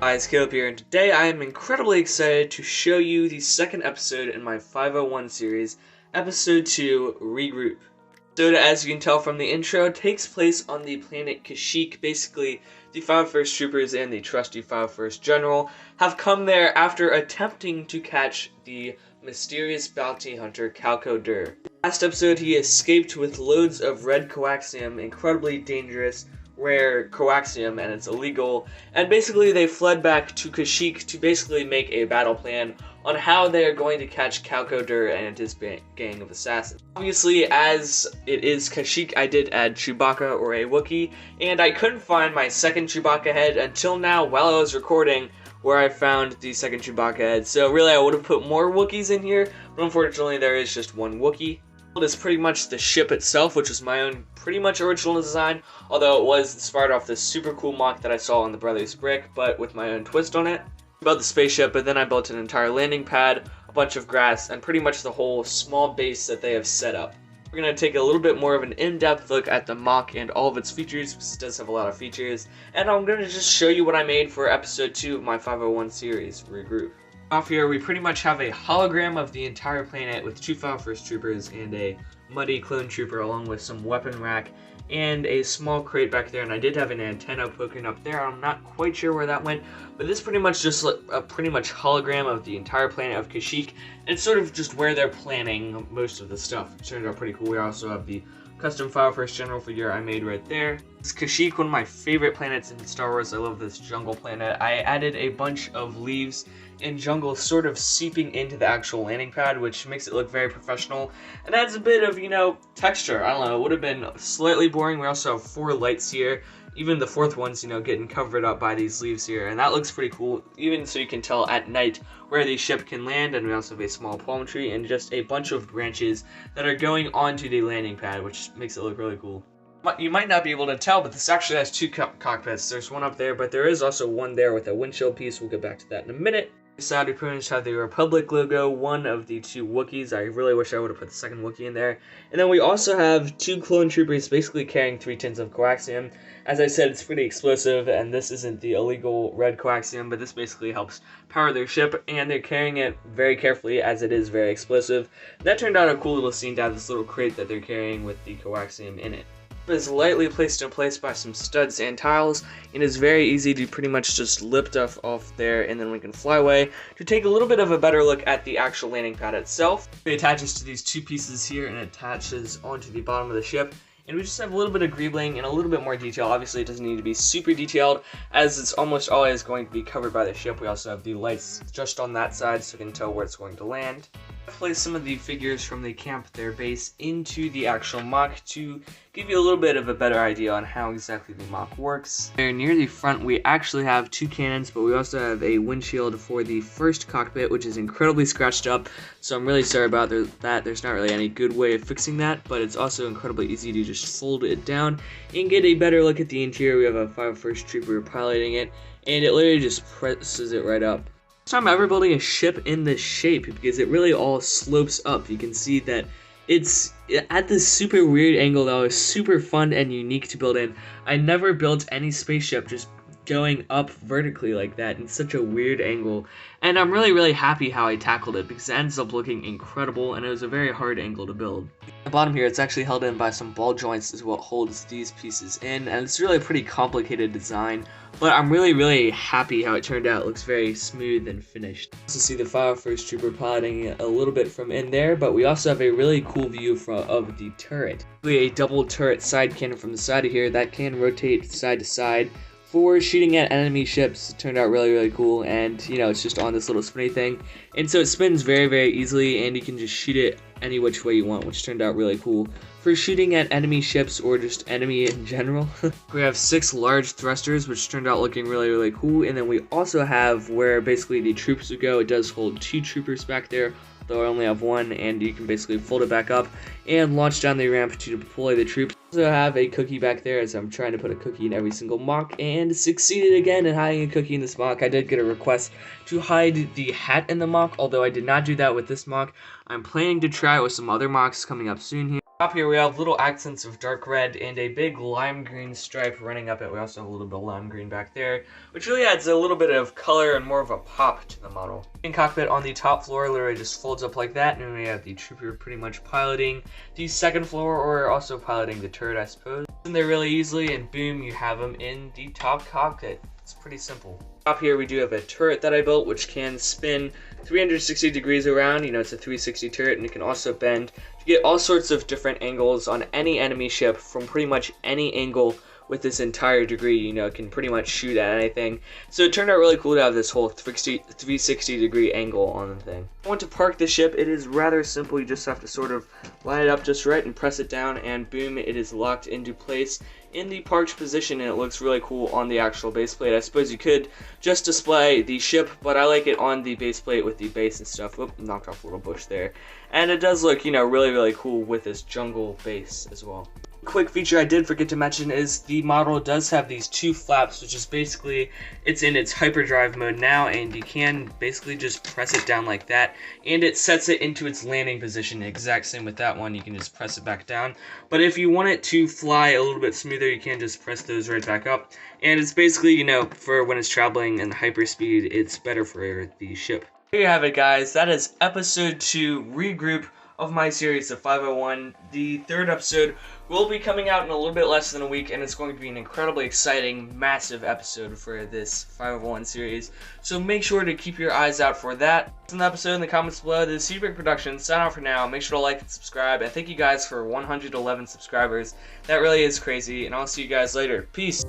Guys, Caleb here, and today I am incredibly excited to show you the second episode in my 501 series, episode 2, Regroup. So, as you can tell from the intro, takes place on the planet Kashyyyk. Basically, the 501st Troopers and the trusty 501st General have come there after attempting to catch the mysterious bounty hunter Calco Dur. Last episode, he escaped with loads of red coaxium, incredibly dangerous, rare coaxium, and it's illegal, and basically they fled back to Kashyyyk to basically make a battle plan on how they are going to catch Calco Dur and his gang of assassins. Obviously, as it is Kashyyyk, I did add Chewbacca or a Wookiee, and I couldn't find my second Chewbacca head until now while I was recording, where I found the second Chewbacca head. So really I would have put more Wookiees in here, but unfortunately there is just one Wookiee. It is pretty much the ship itself, which was my own pretty much original design, although it was inspired off this super cool mock that I saw on the Brothers Brick, but with my own twist on it. About the spaceship, but then I built an entire landing pad, a bunch of grass, and pretty much the whole small base that they have set up. We're going to take a little bit more of an in-depth look at the mock and all of its features, because it does have a lot of features, and I'm going to just show you what I made for episode 2 of my 501 series, Regroup. Off here, we pretty much have a hologram of the entire planet with two 501st Troopers and a muddy clone trooper along with some weapon rack and a small crate back there, and I did have an antenna poking up there. I'm not quite sure where that went, but this is pretty much just a pretty much hologram of the entire planet of Kashyyyk, and it's sort of just where they're planning most of the stuff. It turned out pretty cool. We also have the custom 501st General figure I made right there. This is Kashyyyk, one of my favorite planets in Star Wars. I love this jungle planet. I added a bunch of leaves and jungle sort of seeping into the actual landing pad, which makes it look very professional and adds a bit of, texture. I don't know, it would have been slightly boring. We also have 4 lights here. Even the fourth one's, getting covered up by these leaves here, and that looks pretty cool, even so you can tell at night where the ship can land. And we also have a small palm tree and just a bunch of branches that are going onto the landing pad, which makes it look really cool. You might not be able to tell, but this actually has 2 cockpits. There's one up there, but there is also one there with a windshield piece. We'll get back to that in a minute. Side, we pretty much have the Republic logo, one of the 2 Wookiees. I really wish I would have put the second Wookiee in there. And then we also have 2 clone troopers basically carrying 3 tins of coaxium. As I said, it's pretty explosive, and this isn't the illegal red coaxium, but this basically helps power their ship, and they're carrying it very carefully as it is very explosive. That turned out a cool little scene to have this little crate that they're carrying with the coaxium in it. Is lightly placed in place by some studs and tiles, and is very easy to pretty much just lift off there, and then we can fly away to take a little bit of a better look at the actual landing pad itself. It attaches to these 2 pieces here and attaches onto the bottom of the ship, and we just have a little bit of greebling and a little bit more detail. Obviously it doesn't need to be super detailed, as it's almost always going to be covered by the ship. We also have the lights just on that side so we can tell where it's going to land. I've placed some of the figures from the camp, their base, into the actual mock to give you a little bit of a better idea on how exactly the mock works. There near the front we actually have 2 cannons, but we also have a windshield for the first cockpit, which is incredibly scratched up, so I'm really sorry about that. There's not really any good way of fixing that, but it's also incredibly easy to just fold it down and get a better look at the interior. We have a 501st Trooper piloting it, and it literally just presses it right up. First time ever building a ship in this shape, because it really all slopes up. You can see that it's at this super weird angle that was super fun and unique to build in. I never built any spaceship just going up vertically like that in such a weird angle, and I'm really happy how I tackled it, because it ends up looking incredible, and it was a very hard angle to build. At the bottom here, it's actually held in by some ball joints is what holds these pieces in, and it's really a pretty complicated design, but I'm really happy how it turned out. It looks very smooth and finished. Also see the 501st Trooper piloting it a little bit from in there, but we also have a really cool view of the turret. A double turret side cannon from the side of here that can rotate side to side for shooting at enemy ships. It turned out really cool, and it's just on this little spinny thing, and so it spins very easily, and you can just shoot it any which way you want, which turned out really cool for shooting at enemy ships or just enemy in general. We have 6 large thrusters, which turned out looking really cool, and then we also have where basically the troops would go. It does hold 2 troopers back there, though I only have 1, and you can basically fold it back up and launch down the ramp to deploy the troops. I also have a cookie back there, as I'm trying to put a cookie in every single mock, and succeeded again in hiding a cookie in this mock. I did get a request to hide the hat in the mock, although I did not do that with this mock. I'm planning to try it with some other mocks coming up soon here. Up here we have little accents of dark red and a big lime green stripe running up it. We also have a little bit of lime green back there, which really adds a little bit of color and more of a pop to the model. In cockpit on the top floor literally just folds up like that, and we have the trooper pretty much piloting the second floor, or also piloting the turret, I suppose. In there really easily, and boom, you have them in the top cockpit. It's pretty simple. Up here we do have a turret that I built, which can spin 360 degrees around. You know, it's a 360 turret, and it can also bend to get all sorts of different angles on any enemy ship from pretty much any angle with this entire degree. You know, it can pretty much shoot at anything. So it turned out really cool to have this whole 360 degree angle on the thing. If I want to park the ship, it is rather simple. You just have to sort of line it up just right and press it down, and boom, it is locked into place in the parked position, and it looks really cool on the actual base plate. I suppose you could just display the ship, but I like it on the base plate with the base and stuff. Whoop, knocked off a little bush there. And it does look, you know, really cool with this jungle base as well. Quick feature I did forget to mention is the model does have these two flaps, which is basically, it's in its hyperdrive mode now, and you can basically just press it down like that, and it sets it into its landing position. Exact same with that one, you can just press it back down. But if you want it to fly a little bit smoother, you can just press those right back up, and it's basically, you know, for when it's traveling in hyperspeed, it's better for the ship. Here you have it, guys. That is episode 2, Regroup, of my series of 501. The third episode will be coming out in a little bit less than a week, and it's going to be an incredibly exciting, massive episode for this 501 series. So make sure to keep your eyes out for that. In the episode in the comments below, this is Seabreak Productions. Sign out for now. Make sure to like and subscribe, and thank you guys for 111 subscribers. That really is crazy, and I'll see you guys later. Peace.